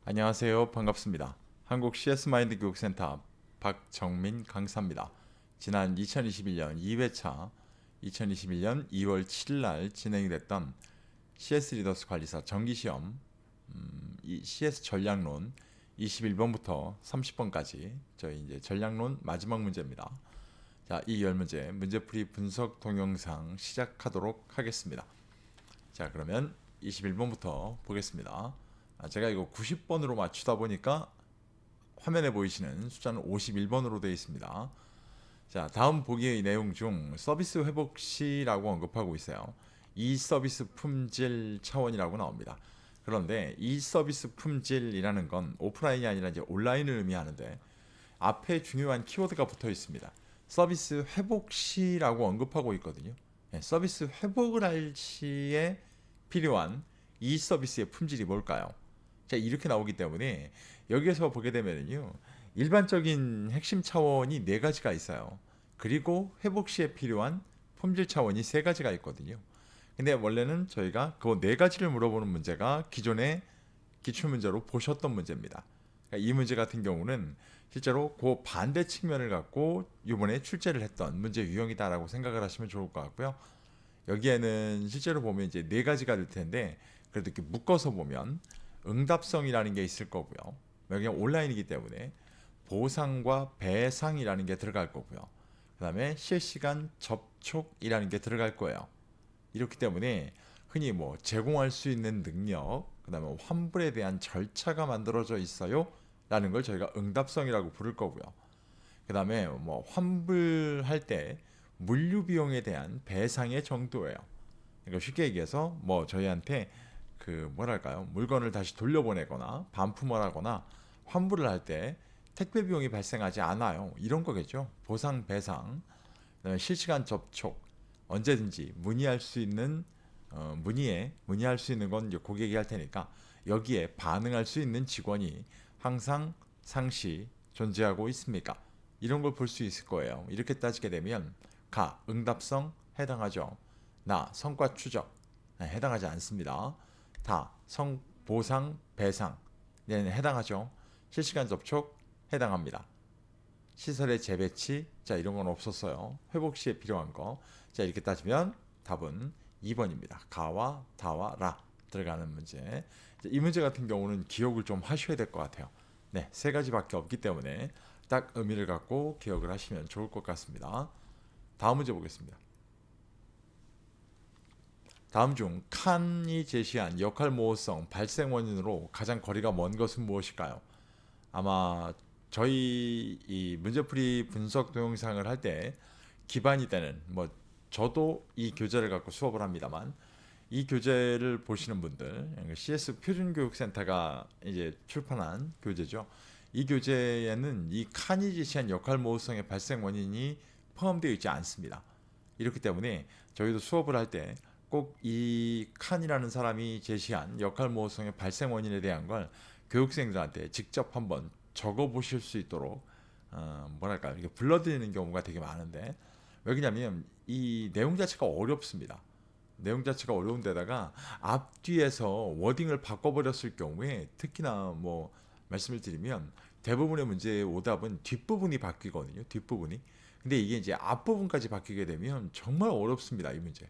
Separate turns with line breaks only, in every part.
안녕하세요. 반갑습니다. 한국 CS 마인드 교육센터 박정민 강사입니다. 지난 2021년 2회차 2021년 2월 7일 날 진행이 됐던 CS 리더스 관리사 정기시험 이 CS 전략론 21번부터 30번까지 저희 이제 전략론 마지막 문제입니다. 자, 이 10문제 문제풀이 분석 동영상 시작하도록 하겠습니다. 자, 그러면 21번부터 보겠습니다. 제가 이거 90번으로 맞추다 보니까 화면에 보이시는 숫자는 51번으로 되어 있습니다. 자, 다음 보기의 내용 중 서비스 회복 시라고 언급하고 있어요. 이 서비스 품질 차원이라고 나옵니다. 그런데 이 서비스 품질이라는 건 오프라인이 아니라 이제 온라인을 의미하는데 앞에 중요한 키워드가 붙어 있습니다. 서비스 회복 시라고 언급하고 있거든요. 서비스 회복을 할 시에 필요한 이 서비스의 품질이 뭘까요? 자, 이렇게 나오기 때문에 여기에서 보게 되면요, 일반적인 핵심 차원이 네 가지가 있어요. 그리고 회복 시에 필요한 품질 차원이 세 가지가 있거든요. 근데 원래는 저희가 그 네 가지를 물어보는 문제가 기존의 기출 문제로 보셨던 문제입니다. 그러니까 이 문제 같은 경우는 실제로 그 반대 측면을 갖고 이번에 출제를 했던 문제 유형이다라고 생각을 하시면 좋을 것 같고요. 여기에는 실제로 보면 이제 네 가지가 될 텐데 그래도 이렇게 묶어서 보면 응답성이라는 게 있을 거고요. 여기가 온라인이기 때문에 보상과 배상이라는 게 들어갈 거고요. 그 다음에 실시간 접촉이라는 게 들어갈 거예요. 이렇기 때문에 흔히 뭐 제공할 수 있는 능력, 그 다음에 환불에 대한 절차가 만들어져 있어요 라는 걸 저희가 응답성이라고 부를 거고요. 그 다음에 뭐 환불할 때 물류 비용에 대한 배상의 정도예요. 그러니까 쉽게 얘기해서 뭐 저희한테 그 뭐랄까요, 물건을 다시 돌려보내거나 반품을 하거나 환불을 할 때 택배 비용이 발생하지 않아요, 이런 거겠죠. 보상 배상, 그다음에 실시간 접촉, 언제든지 문의할 수 있는 문의할 수 있는 건 이제 고객이 할 테니까 여기에 반응할 수 있는 직원이 항상 상시 존재하고 있습니까? 이런 걸 볼 수 있을 거예요. 이렇게 따지게 되면 가 응답성 해당하죠. 나 성과 추적 해당하지 않습니다. 다 성 보상 배상 네, 해당하죠. 실시간 접촉 해당합니다. 시설의 재배치 자 이런 건 없었어요. 회복 시에 필요한 거. 자, 이렇게 따지면 답은 2번입니다. 가와 다와 라 들어가는 문제. 이 문제 같은 경우는 기억을 좀 하셔야 될 것 같아요. 네, 세 가지밖에 없기 때문에 딱 의미를 갖고 기억을 하시면 좋을 것 같습니다. 다음 문제 보겠습니다. 다음 중 칸이 제시한 역할 모호성 발생 원인으로 가장 거리가 먼 것은 무엇일까요? 아마 저희 이 문제풀이 분석 동영상을 할 때 기반이 되는 뭐 저도 이 교재를 갖고 수업을 합니다만 이 교재를 보시는 분들 CS 표준교육센터가 이제 출판한 교재죠. 이 교재에는 이 칸이 제시한 역할 모호성의 발생 원인이 포함되어 있지 않습니다. 이렇기 때문에 저희도 수업을 할 때 꼭 이 칸이라는 사람이 제시한 역할 모호성의 발생 원인에 대한 걸 교육생들한테 직접 한번 적어 보실 수 있도록 뭐랄까 이렇게 불러드리는 경우가 되게 많은데, 왜냐면 이 내용 자체가 어렵습니다. 내용 자체가 어려운 데다가 앞뒤에서 워딩을 바꿔버렸을 경우에 특히나 뭐 말씀을 드리면 대부분의 문제의 오답은 뒷부분이 바뀌거든요. 뒷부분이. 근데 이게 이제 앞부분까지 바뀌게 되면 정말 어렵습니다. 이 문제.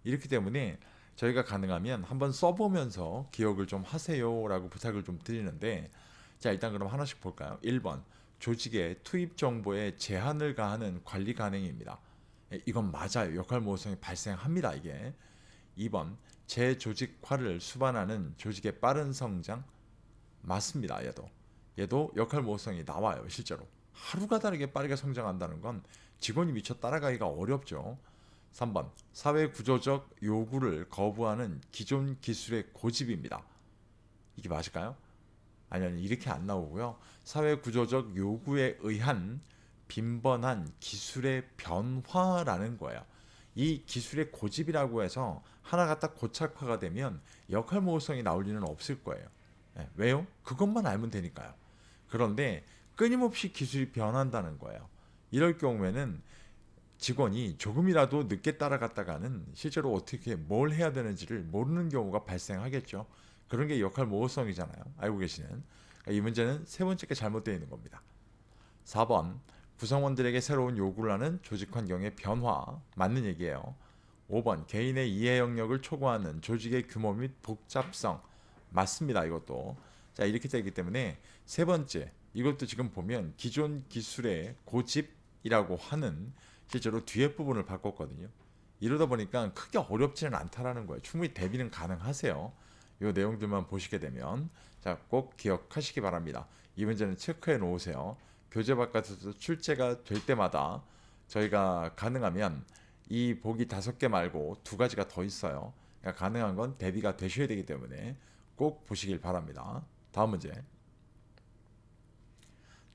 이렇기 때문에 저희가 가능하면 한번 써보면서 기억을 좀 하세요라고 부탁을 좀 드리는데, 자, 일단 그럼 하나씩 볼까요? 1번 조직의 투입 정보에 제한을 가하는 관리 가능입니다. 이건 맞아요. 역할 모호성이 발생합니다. 이게. 2번 재조직화를 수반하는 조직의 빠른 성장 맞습니다. 얘도 역할 모호성이 나와요. 실제로 하루가 다르게 빠르게 성장한다는 건 직원이 미처 따라가기가 어렵죠. 3번 사회 구조적 요구를 거부하는 기존 기술의 고집입니다. 이게 맞을까요? 아니면 이렇게 안 나오고요. 사회 구조적 요구에 의한 빈번한 기술의 변화라는 거예요. 이 기술의 고집이라고 해서 하나가 딱 고착화가 되면 역할 모호성이 나올 리는 없을 거예요. 왜요? 그것만 알면 되니까요. 그런데 끊임없이 기술이 변한다는 거예요. 이럴 경우에는 직원이 조금이라도 늦게 따라갔다가는 실제로 어떻게 뭘 해야 되는지를 모르는 경우가 발생하겠죠. 그런 게 역할 모호성이잖아요. 알고 계시는. 그러니까 이 문제는 세 번째 게 잘못되어 있는 겁니다. 4번 구성원들에게 새로운 요구를 하는 조직 환경의 변화 맞는 얘기예요. 5번 개인의 이해 영역을 초과하는 조직의 규모 및 복잡성 맞습니다. 이것도 자 이렇게 되기 때문에 세 번째 이것도 지금 보면 기존 기술의 고집이라고 하는 실제로 뒤에 부분을 바꿨거든요. 이러다 보니까 크게 어렵지는 않다라는 거예요. 충분히 대비는 가능하세요. 이 내용들만 보시게 되면 자 꼭 기억하시기 바랍니다. 이 문제는 체크해 놓으세요. 교재 바깥에서 출제가 될 때마다 저희가 가능하면 이 보기 5개 말고 2가지가 더 있어요. 그러니까 가능한 건 대비가 되셔야 되기 때문에 꼭 보시길 바랍니다. 다음 문제.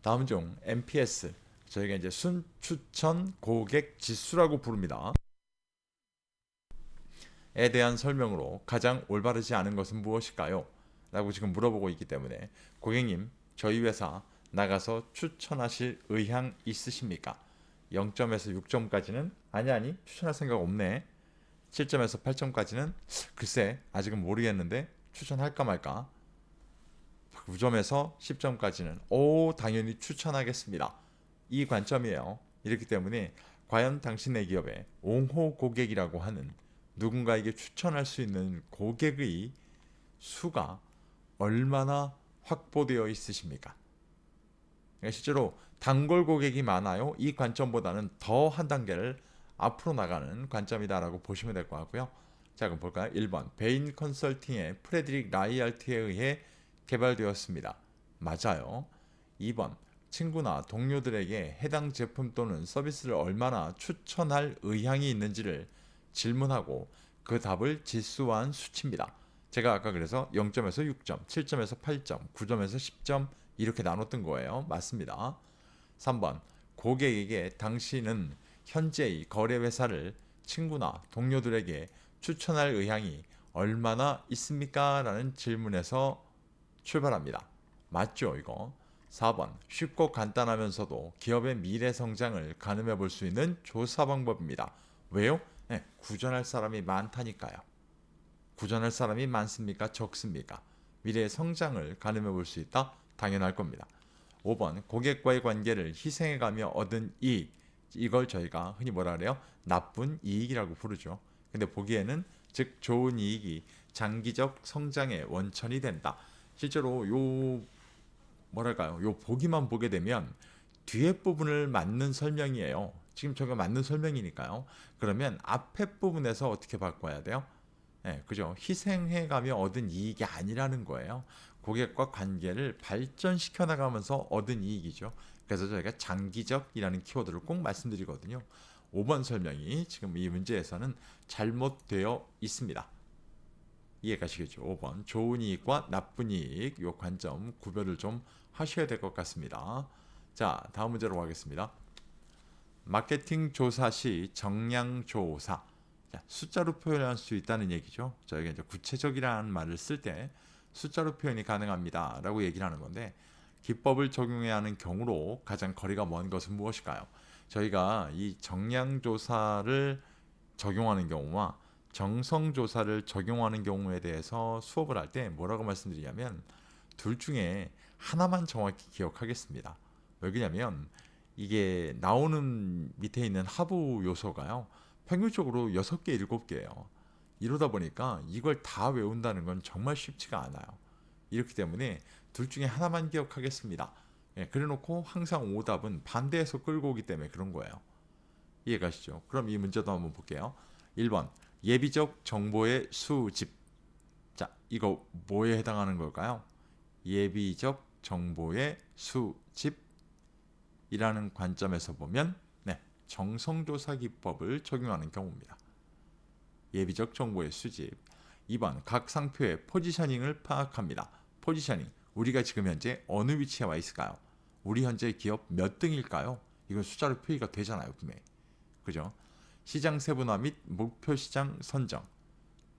다음 중 NPS 저희가 이제 순추천 고객 지수라고 부릅니다. 에 대한 설명으로 가장 올바르지 않은 것은 무엇일까요? 라고 지금 물어보고 있기 때문에 고객님 저희 회사 나가서 추천하실 의향 있으십니까? 0점에서 6점까지는 아니 추천할 생각 없네. 7점에서 8점까지는 글쎄 아직은 모르겠는데 추천할까 말까. 9점에서 10점까지는 오 당연히 추천하겠습니다. 이 관점이에요. 이렇기 때문에 과연 당신의 기업에 옹호 고객이라고 하는 누군가에게 추천할 수 있는 고객의 수가 얼마나 확보되어 있으십니까? 그러니까 실제로 단골 고객이 많아요. 이 관점보다는 더 한 단계를 앞으로 나가는 관점이다라고 보시면 될 것 같고요. 자, 그럼 볼까요? 1번 베인 컨설팅의 프레드릭 라이알트에 의해 개발되었습니다. 맞아요. 2번 친구나 동료들에게 해당 제품 또는 서비스를 얼마나 추천할 의향이 있는지를 질문하고 그 답을 지수화한 수치입니다. 제가 아까 그래서 0점에서 6점, 7점에서 8점, 9점에서 10점 이렇게 나눴던 거예요. 맞습니다. 3번 고객에게 당신은 현재의 거래 회사를 친구나 동료들에게 추천할 의향이 얼마나 있습니까? 라는 질문에서 출발합니다. 맞죠, 이거? 4번 쉽고 간단하면서도 기업의 미래 성장을 가늠해 볼 수 있는 조사 방법입니다. 왜요? 네, 구전할 사람이 많다니까요. 구전할 사람이 많습니까? 적습니까? 미래의 성장을 가늠해 볼 수 있다? 당연할 겁니다. 5번 고객과의 관계를 희생해가며 얻은 이익 이걸 저희가 흔히 뭐라 그래요? 나쁜 이익이라고 부르죠. 근데 보기에는 즉 좋은 이익이 장기적 성장의 원천이 된다. 실제로 요 뭐랄까요? 요 보기만 보게 되면 뒤에 부분을 맞는 설명이에요. 지금 저가 맞는 설명이니까요. 그러면 앞에 부분에서 어떻게 바꿔야 돼요? 네, 그죠? 희생해가며 얻은 이익이 아니라는 거예요. 고객과 관계를 발전시켜 나가면서 얻은 이익이죠. 그래서 저희가 장기적이라는 키워드를 꼭 말씀드리거든요. 5번 설명이 지금 이 문제에서는 잘못되어 있습니다. 이해가시겠죠? 5번 좋은 이익과 나쁜 이익 이 관점 구별을 좀 하셔야 될 것 같습니다. 자, 다음 문제로 가겠습니다. 마케팅 조사 시 정량 조사. 자, 숫자로 표현할 수 있다는 얘기죠. 저희가 이제 구체적이라는 말을 쓸 때 숫자로 표현이 가능합니다라고 얘기를 하는 건데 기법을 적용해야 하는 경우로 가장 거리가 먼 것은 무엇일까요? 저희가 이 정량 조사를 적용하는 경우와 정성 조사를 적용하는 경우에 대해서 수업을 할 때 뭐라고 말씀드리냐면 둘 중에 하나만 정확히 기억하겠습니다. 왜냐면 이게 나오는 밑에 있는 하부 요소가요. 평균적으로 6개, 7개예요. 이러다 보니까 이걸 다 외운다는 건 정말 쉽지가 않아요. 이렇기 때문에 둘 중에 하나만 기억하겠습니다. 예, 그래놓고 항상 오답은 반대에서 끌고 오기 때문에 그런 거예요. 이해가시죠? 그럼 이 문제도 한번 볼게요. 1번 예비적 정보의 수집. 자, 이거 뭐에 해당하는 걸까요? 예비적 정보의 수집이라는 관점에서 보면 네, 정성조사 기법을 적용하는 경우입니다. 예비적 정보의 수집. 2번 각 상표의 포지셔닝을 파악합니다. 포지셔닝. 우리가 지금 현재 어느 위치에 와 있을까요? 우리 현재 기업 몇 등일까요? 이건 숫자로 표기가 되잖아요, 분명히. 그죠? 시장 세분화 및 목표 시장 선정.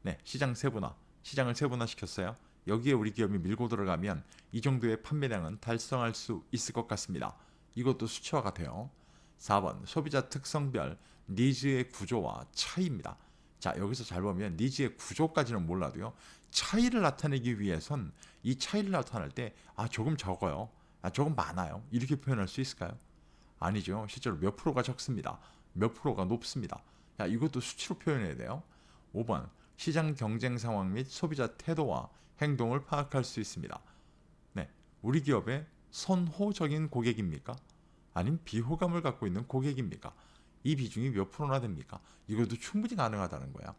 네, 시장 세분화. 시장을 세분화시켰어요. 여기에 우리 기업이 밀고 들어가면 이 정도의 판매량은 달성할 수 있을 것 같습니다. 이것도 수치화가 돼요. 4번 소비자 특성별 니즈의 구조와 차이입니다. 자, 여기서 잘 보면 니즈의 구조까지는 몰라도요. 차이를 나타내기 위해선 이 차이를 나타낼 때 조금 적어요. 조금 많아요. 이렇게 표현할 수 있을까요? 아니죠. 실제로 몇 프로가 적습니다. 몇 프로가 높습니다. 야, 이것도 수치로 표현해야 돼요. 5번. 시장 경쟁 상황 및 소비자 태도와 행동을 파악할 수 있습니다. 네, 우리 기업의 선호적인 고객입니까? 아니면 비호감을 갖고 있는 고객입니까? 이 비중이 몇 프로나 됩니까? 이것도 충분히 가능하다는 거야.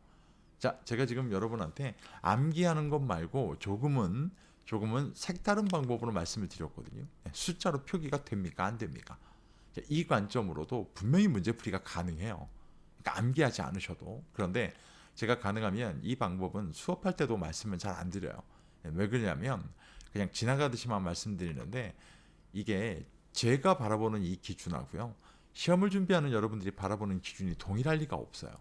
자, 제가 지금 여러분한테 암기하는 것 말고 조금은 색다른 방법으로 말씀을 드렸거든요. 네, 숫자로 표기가 됩니까? 안 됩니까? 자, 이 관점으로도 분명히 문제풀이가 가능해요. 그러니까 암기하지 않으셔도. 그런데 제가 가능하면 이 방법은 수업할 때도 말씀을 잘 안 드려요. 네, 왜 그러냐면 그냥 지나가듯이만 말씀드리는데 이게 제가 바라보는 이 기준하고요. 시험을 준비하는 여러분들이 바라보는 기준이 동일할 리가 없어요.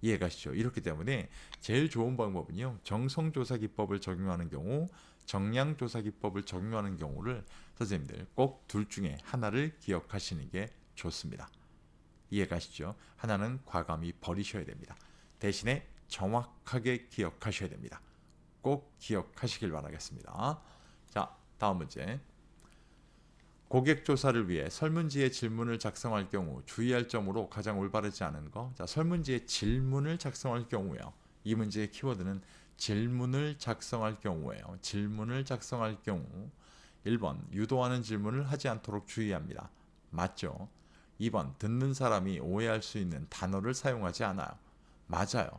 이해가시죠? 이렇기 때문에 제일 좋은 방법은요. 정성조사 기법을 적용하는 경우, 정량조사 기법을 적용하는 경우를 선생님들 꼭 둘 중에 하나를 기억하시는 게 좋습니다. 이해가시죠? 하나는 과감히 버리셔야 됩니다. 대신에 정확하게 기억하셔야 됩니다. 꼭 기억하시길 바라겠습니다. 자, 다음 문제. 고객 조사를 위해 설문지에 질문을 작성할 경우 주의할 점으로 가장 올바르지 않은 거. 자, 설문지에 질문을 작성할 경우요. 이 문제의 키워드는 질문을 작성할 경우예요. 질문을 작성할 경우 1번 유도하는 질문을 하지 않도록 주의합니다. 맞죠? 2번 듣는 사람이 오해할 수 있는 단어를 사용하지 않아요. 맞아요.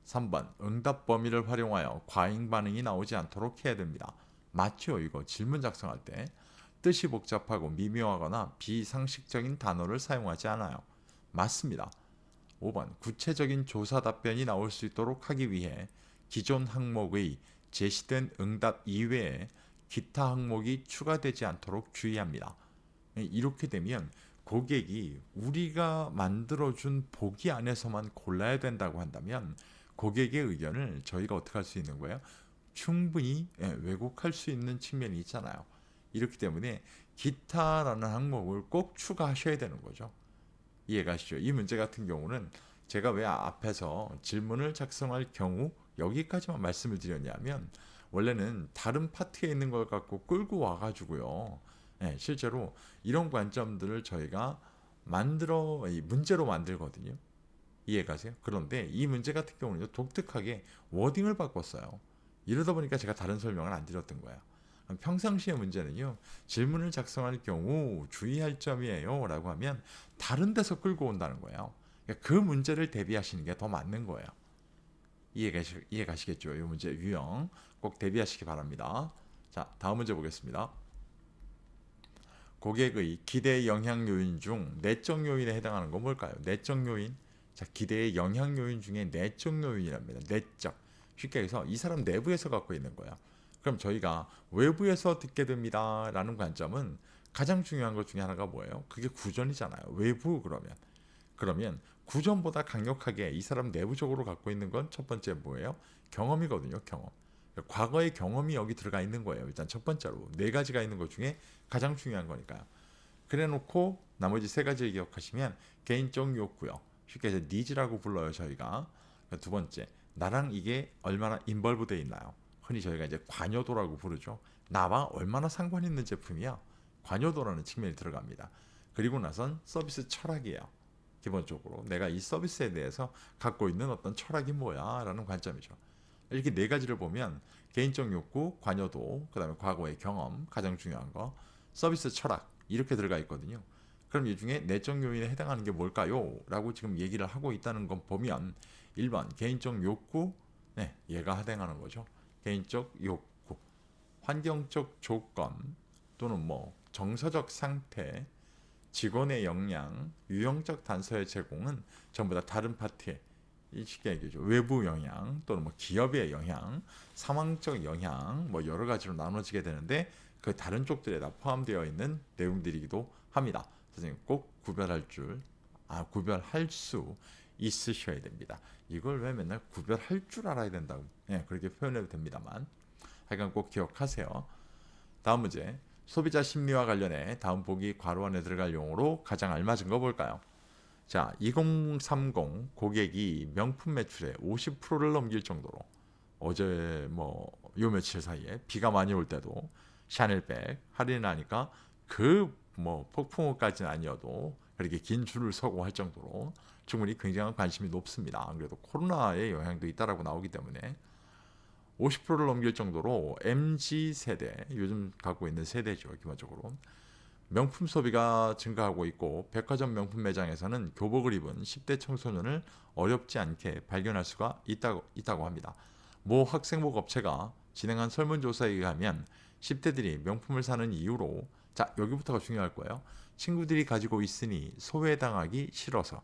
3번 응답 범위를 활용하여 과잉 반응이 나오지 않도록 해야 됩니다. 맞죠? 이거 질문 작성할 때 뜻이 복잡하고 미묘하거나 비상식적인 단어를 사용하지 않아요. 맞습니다. 5번 구체적인 조사 답변이 나올 수 있도록 하기 위해 기존 항목의 제시된 응답 이외에 기타 항목이 추가되지 않도록 주의합니다. 이렇게 되면 고객이 우리가 만들어준 보기 안에서만 골라야 된다고 한다면 고객의 의견을 저희가 어떻게 할 수 있는 거예요? 충분히 왜곡할 수 있는 측면이 있잖아요. 이렇기 때문에 기타라는 항목을 꼭 추가하셔야 되는 거죠. 이해가시죠? 이 문제 같은 경우는 제가 왜 앞에서 질문을 작성할 경우 여기까지만 말씀을 드렸냐면 원래는 다른 파트에 있는 걸 갖고 끌고 와가지고요. 실제로 이런 관점들을 저희가 문제로 만들거든요. 이해가세요? 그런데 이 문제 같은 경우는 독특하게 워딩을 바꿨어요. 이러다 보니까 제가 다른 설명을 안 드렸던 거예요. 평상시의 문제는요. 질문을 작성할 경우 주의할 점이에요 라고 하면 다른 데서 끌고 온다는 거예요. 그러니까 그 문제를 대비하시는 게 더 맞는 거예요. 이해가시겠죠? 이 문제 유형 꼭 대비하시기 바랍니다. 자, 다음 문제 보겠습니다. 고객의 기대 영향 요인 중 내적 요인에 해당하는 건 뭘까요? 내적 요인. 자, 기대의 영향 요인 중에 내적 요인이랍니다. 내적. 쉽게 해서 이 사람 내부에서 갖고 있는 거예요. 그럼 저희가 외부에서 듣게 됩니다 라는 관점은 가장 중요한 것 중에 하나가 뭐예요? 그게 구전이잖아요. 외부 그러면 구전보다 강력하게 이 사람 내부적으로 갖고 있는 건 첫 번째 뭐예요? 경험이거든요. 경험. 과거의 경험이 여기 들어가 있는 거예요. 일단 첫 번째로 네 가지가 있는 것 중에 가장 중요한 거니까요. 그래 놓고 나머지 세 가지를 기억하시면 개인적 욕구요. 쉽게 해서 니즈라고 불러요. 저희가. 두 번째, 나랑 이게 얼마나 인벌브되어 있나요? 흔히 저희가 이제 관여도라고 부르죠. 나와 얼마나 상관 있는 제품이야? 관여도라는 측면이 들어갑니다. 그리고 나선 서비스 철학이에요. 기본적으로 내가 이 서비스에 대해서 갖고 있는 어떤 철학이 뭐야? 라는 관점이죠. 이렇게 네 가지를 보면 개인적 욕구, 관여도, 그 다음에 과거의 경험, 가장 중요한 거, 서비스 철학 이렇게 들어가 있거든요. 그럼 이 중에 내적 요인에 해당하는 게 뭘까요? 라고 지금 얘기를 하고 있다는 건 보면 1번 개인적 욕구, 얘가 해당하는 거죠. 개인적 욕구, 환경적 조건 또는 정서적 상태, 직원의 역량, 유형적 단서의 제공은 전부 다 다른 파트에 쉽게 얘기죠. 외부 영향 또는 기업의 영향, 상황적 영향 여러 가지로 나눠지게 되는데 그 다른 쪽들에 다 포함되어 있는 내용들이기도 합니다. 선생님 꼭 구별할 수 있으셔야 됩니다. 이걸 왜 맨날 구별할 줄 알아야 된다고 그렇게 표현해도 됩니다만 하여간 꼭 기억하세요. 다음 문제. 소비자 심리와 관련해 다음 보기 괄호 안에 들어갈 용어로 가장 알맞은 거 볼까요? 자, 2030 고객이 명품 매출의 50%를 넘길 정도로 어제 뭐 요 며칠 사이에 비가 많이 올 때도 샤넬백 할인하니까 그 뭐 폭풍우까지는 아니어도 그렇게 긴 줄을 서고 할 정도로 충분히 굉장한 관심이 높습니다. 안 그래도 코로나의 영향도 있다라고 나오기 때문에 50%를 넘길 정도로 MZ 세대, 요즘 갖고 있는 세대죠. 기본적으로 명품 소비가 증가하고 있고 백화점 명품 매장에서는 교복을 입은 10대 청소년을 어렵지 않게 발견할 수가 있다고 합니다. 모 학생복 업체가 진행한 설문조사에 의하면 10대들이 명품을 사는 이유로, 자, 여기부터가 중요할 거예요. 친구들이 가지고 있으니 소외당하기 싫어서.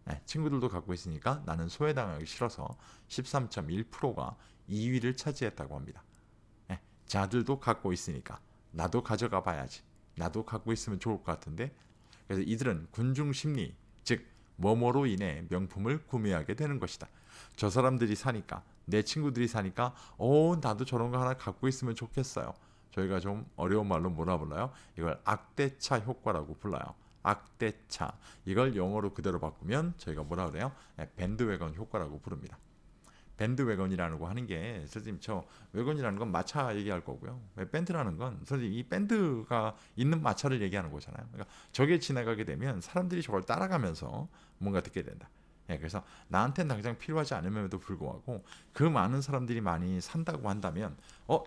네, 친구들도 갖고 있으니까 나는 소외당하기 싫어서 13.1%가 2위를 차지했다고 합니다. 네, 자들도 갖고 있으니까 나도 가져가 봐야지. 나도 갖고 있으면 좋을 것 같은데. 그래서 이들은 군중 심리, 즉 뭐뭐로 인해 명품을 구매하게 되는 것이다. 저 사람들이 사니까, 내 친구들이 사니까 나도 저런 거 하나 갖고 있으면 좋겠어요. 저희가 좀 어려운 말로 뭐라 불러요? 이걸 악대차 효과라고 불러요. 악대차. 이걸 영어로 그대로 바꾸면 저희가 뭐라 그래요? 밴드웨건 효과라고 부릅니다. 밴드웨건이라는 거 하는 게, 선생님 저 웨건이라는 건 마차 얘기할 거고요. 밴드라는 건 선생님 이 밴드가 있는 마차를 얘기하는 거잖아요. 그러니까 저게 지나가게 되면 사람들이 저걸 따라가면서 뭔가 듣게 된다. 그래서 나한테는 당장 필요하지 않음에도 불구하고 그 많은 사람들이 많이 산다고 한다면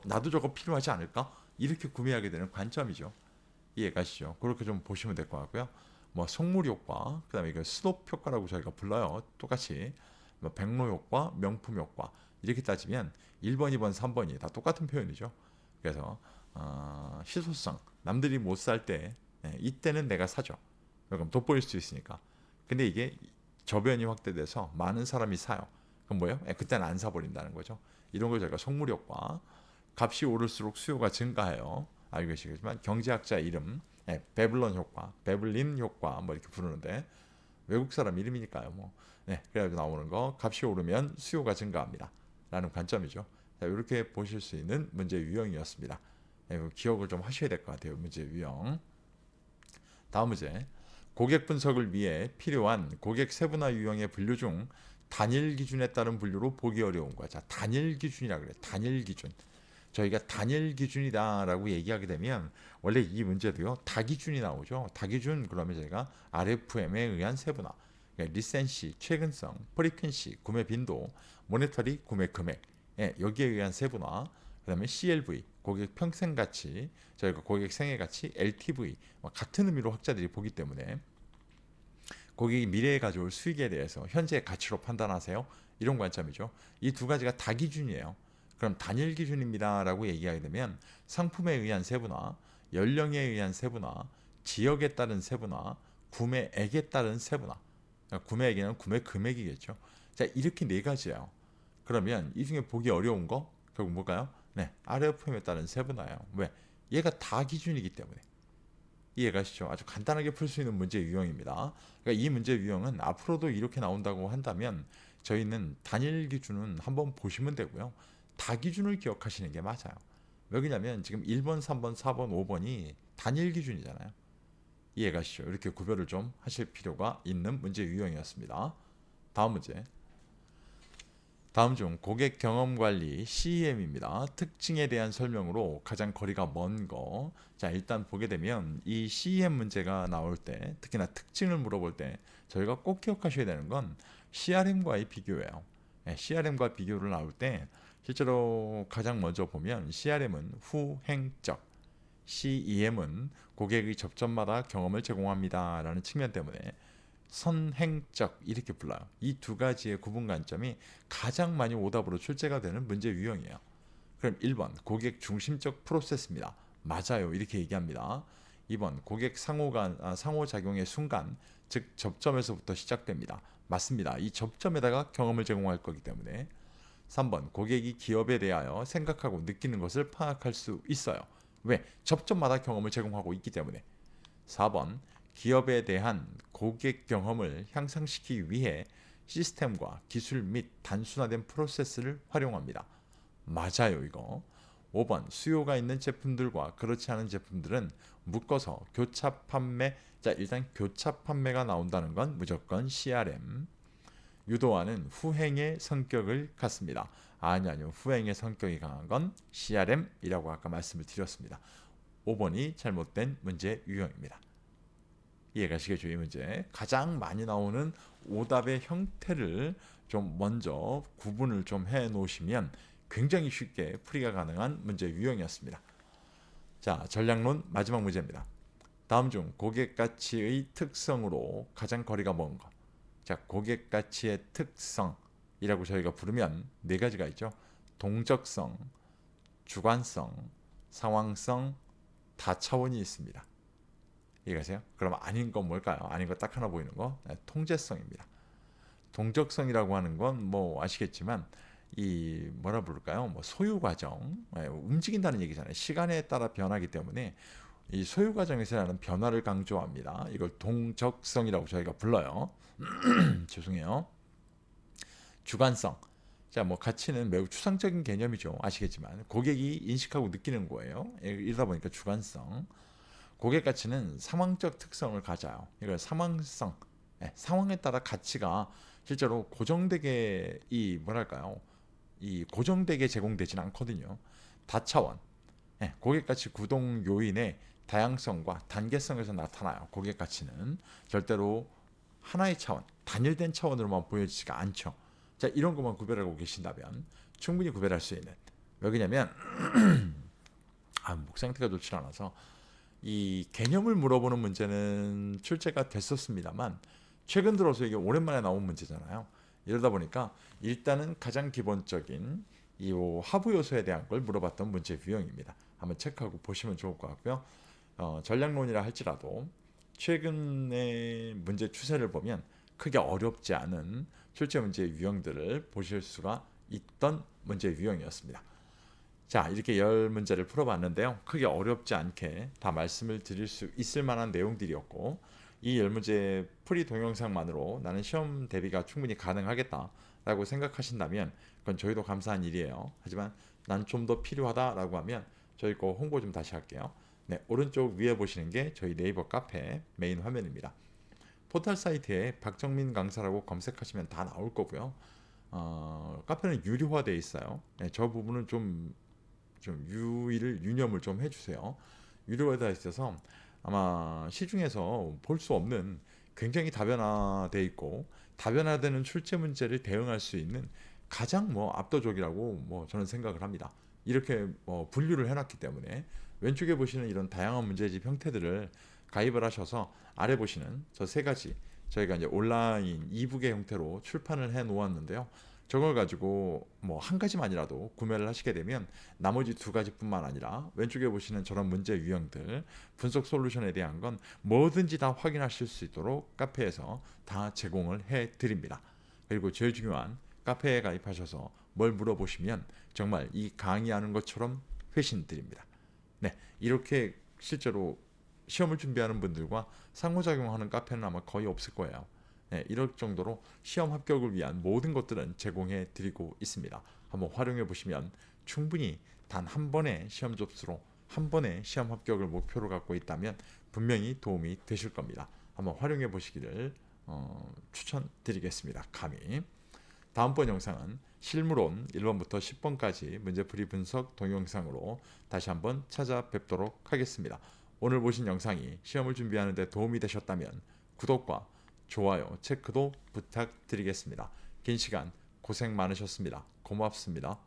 나도 저거 필요하지 않을까? 이렇게 구매하게 되는 관점이죠. 이해가시죠? 그렇게 좀 보시면 될 것 같고요. 뭐 속물 효과, 그다음에 이거 스톱 효과라고 저희가 불러요. 똑같이 뭐 백로 효과, 명품 효과 이렇게 따지면 1번, 2번, 3번이 다 똑같은 표현이죠. 그래서 희소성, 남들이 못 살 때 이때는 내가 사죠. 그럼 돋보일 수 있으니까. 근데 이게 저변이 확대돼서 많은 사람이 사요. 그럼 뭐예요? 그때는 안 사버린다는 거죠. 이런 걸 저희가 속물 효과, 값이 오를수록 수요가 증가해요. 알고 계시겠지만 경제학자 이름, 베블론 효과, 베블린 효과 뭐 이렇게 부르는데 외국 사람 이름이니까요. 뭐 그래가지고 나오는 거, 값이 오르면 수요가 증가합니다. 라는 관점이죠. 자, 이렇게 보실 수 있는 문제 유형이었습니다. 기억을 좀 하셔야 될 것 같아요. 문제 유형. 다음 문제. 고객 분석을 위해 필요한 고객 세분화 유형의 분류 중 단일 기준에 따른 분류로 보기 어려운 거야. 자, 단일 기준이라 그래. 단일 기준. 저희가 단일 기준이다라고 얘기하게 되면 원래 이 문제도요 다기준이 나오죠. 다기준 그러면 저희가 RFM에 의한 세분화, 그러니까 리센시, 최근성, 프리퀀시, 구매 빈도, 모네터리, 구매 금액, 여기에 의한 세분화, 그다음에 CLV, 고객 평생 가치, 저희가 고객 생애 가치, LTV 같은 의미로 학자들이 보기 때문에 고객이 미래에 가져올 수익에 대해서 현재의 가치로 판단하세요. 이런 관점이죠. 이 두 가지가 다기준이에요. 그럼 단일 기준입니다라고 얘기하게 되면 상품에 의한 세분화, 연령에 의한 세분화, 지역에 따른 세분화, 구매액에 따른 세분화. 그러니까 구매액에는 구매 금액이겠죠. 자, 이렇게 네 가지예요. 그러면 이 중에 보기 어려운 거 결국 뭘까요? RFM에 따른 세분화예요. 왜? 얘가 다 기준이기 때문에. 이해가시죠? 아주 간단하게 풀 수 있는 문제 유형입니다. 그러니까 이 문제 유형은 앞으로도 이렇게 나온다고 한다면 저희는 단일 기준은 한번 보시면 되고요. 다기준을 기억하시는 게 맞아요. 왜냐면 지금 1번, 3번, 4번, 5번이 단일 기준이잖아요. 이해가시죠? 이렇게 구별을 좀 하실 필요가 있는 문제 유형이었습니다. 다음 문제. 다음 중 고객 경험 관리 CEM입니다. 특징에 대한 설명으로 가장 거리가 먼 거. 자, 일단 보게 되면 이 CEM 문제가 나올 때, 특히나 특징을 물어볼 때 저희가 꼭 기억하셔야 되는 건 CRM과의 비교예요. CRM과 비교를 나올 때 실제로 가장 먼저 보면 CRM은 후행적, CEM은 고객의 접점마다 경험을 제공합니다라는 측면 때문에 선행적 이렇게 불러요. 이 두 가지의 구분 관점이 가장 많이 오답으로 출제가 되는 문제 유형이에요. 그럼 1번 고객 중심적 프로세스입니다. 맞아요. 이렇게 얘기합니다. 2번 고객 상호작용의 순간, 즉 접점에서부터 시작됩니다. 맞습니다. 이 접점에다가 경험을 제공할 거기 때문에. 3번 고객이 기업에 대하여 생각하고 느끼는 것을 파악할 수 있어요. 왜? 접점마다 경험을 제공하고 있기 때문에. 4번 기업에 대한 고객 경험을 향상시키기 위해 시스템과 기술 및 단순화된 프로세스를 활용합니다. 맞아요, 이거. 5번 수요가 있는 제품들과 그렇지 않은 제품들은 묶어서 교차 판매. 자, 일단 교차 판매가 나온다는 건 무조건 CRM. 유도화는 후행의 성격을 갖습니다. 아니요. 후행의 성격이 강한 건 CRM이라고 아까 말씀을 드렸습니다. 5번이 잘못된 문제 유형입니다. 이해가시겠죠? 이 문제 가장 많이 나오는 오답의 형태를 좀 먼저 구분을 좀 해 놓으시면 굉장히 쉽게 풀이가 가능한 문제 유형이었습니다. 자, 전략론 마지막 문제입니다. 다음 중 고객 가치의 특성으로 가장 거리가 먼 것. 자, 고객 가치의 특성이라고 저희가 부르면 네 가지가 있죠. 동적성, 주관성, 상황성, 다차원이 있습니다. 이해가세요? 그럼 아닌 건 뭘까요? 아닌 거 딱 하나 보이는 거, 통제성입니다. 동적성이라고 하는 건 뭐 아시겠지만 이 뭐라 부를까요? 뭐 소유 과정, 움직인다는 얘기잖아요. 시간에 따라 변하기 때문에 이 소유 과정에서 나는 변화를 강조합니다. 이걸 동적성이라고 저희가 불러요. 죄송해요. 주관성. 자, 뭐 가치는 매우 추상적인 개념이죠. 아시겠지만 고객이 인식하고 느끼는 거예요. 이러다 보니까 주관성. 고객 가치는 상황적 특성을 가져요. 이걸 상황성, 상황에 따라 가치가 실제로 고정되게 이 뭐랄까요? 이 고정되게 제공되지는 않거든요. 다차원, 고객 가치 구동 요인의 다양성과 단계성에서 나타나요. 고객 가치는 절대로 하나의 차원, 단일된 차원으로만 보여지지가 않죠. 자, 이런 것만 구별하고 계신다면 충분히 구별할 수 있는. 왜냐면 목 상태가 좋지 않아서 이 개념을 물어보는 문제는 출제가 됐었습니다만 최근 들어서 이게 오랜만에 나온 문제잖아요. 이러다 보니까 일단은 가장 기본적인 이 하부 요소에 대한 걸 물어봤던 문제 유형입니다. 한번 체크하고 보시면 좋을 것 같고요. 전략론이라 할지라도 최근의 문제 추세를 보면 크게 어렵지 않은 출제 문제 유형들을 보실 수가 있던 문제 유형이었습니다. 자, 이렇게 10문제를 풀어봤는데요. 크게 어렵지 않게 다 말씀을 드릴 수 있을 만한 내용들이었고 이 10문제 풀이 동영상만으로 나는 시험 대비가 충분히 가능하겠다라고 생각하신다면 그건 저희도 감사한 일이에요. 하지만 난 좀 더 필요하다라고 하면 저희 거 홍보 좀 다시 할게요. 네, 오른쪽 위에 보시는 게 저희 네이버 카페 메인 화면입니다. 포털 사이트에 박정민 강사라고 검색하시면 다 나올 거고요. 카페는 유료화되어 있어요. 네, 저 부분은 좀 유념을 좀 해주세요. 유료화되어 있어서 아마 시중에서 볼 수 없는 굉장히 다변화되어 있고 다변화되는 출제 문제를 대응할 수 있는 가장 압도적이라고 저는 생각을 합니다. 이렇게 분류를 해놨기 때문에 왼쪽에 보시는 이런 다양한 문제집 형태들을 가입을 하셔서 아래 보시는 저 세 가지 저희가 이제 온라인 이북의 형태로 출판을 해 놓았는데요. 저걸 가지고 한 가지만이라도 구매를 하시게 되면 나머지 두 가지뿐만 아니라 왼쪽에 보시는 저런 문제 유형들 분석 솔루션에 대한 건 뭐든지 다 확인하실 수 있도록 카페에서 다 제공을 해 드립니다. 그리고 제일 중요한 카페에 가입하셔서 뭘 물어보시면 정말 이 강의하는 것처럼 회신 드립니다. 네, 이렇게 실제로 시험을 준비하는 분들과 상호작용하는 카페는 아마 거의 없을 거예요. 네, 이럴 정도로 시험 합격을 위한 모든 것들은 제공해 드리고 있습니다. 한번 활용해 보시면 충분히 단 한 번의 시험 접수로 한 번의 시험 합격을 목표로 갖고 있다면 분명히 도움이 되실 겁니다. 한번 활용해 보시기를 추천드리겠습니다. 감히. 다음번 영상은 실무론 1번부터 10번까지 문제풀이 분석 동영상으로 다시 한번 찾아뵙도록 하겠습니다. 오늘 보신 영상이 시험을 준비하는 데 도움이 되셨다면 구독과 좋아요, 체크도 부탁드리겠습니다. 긴 시간 고생 많으셨습니다. 고맙습니다.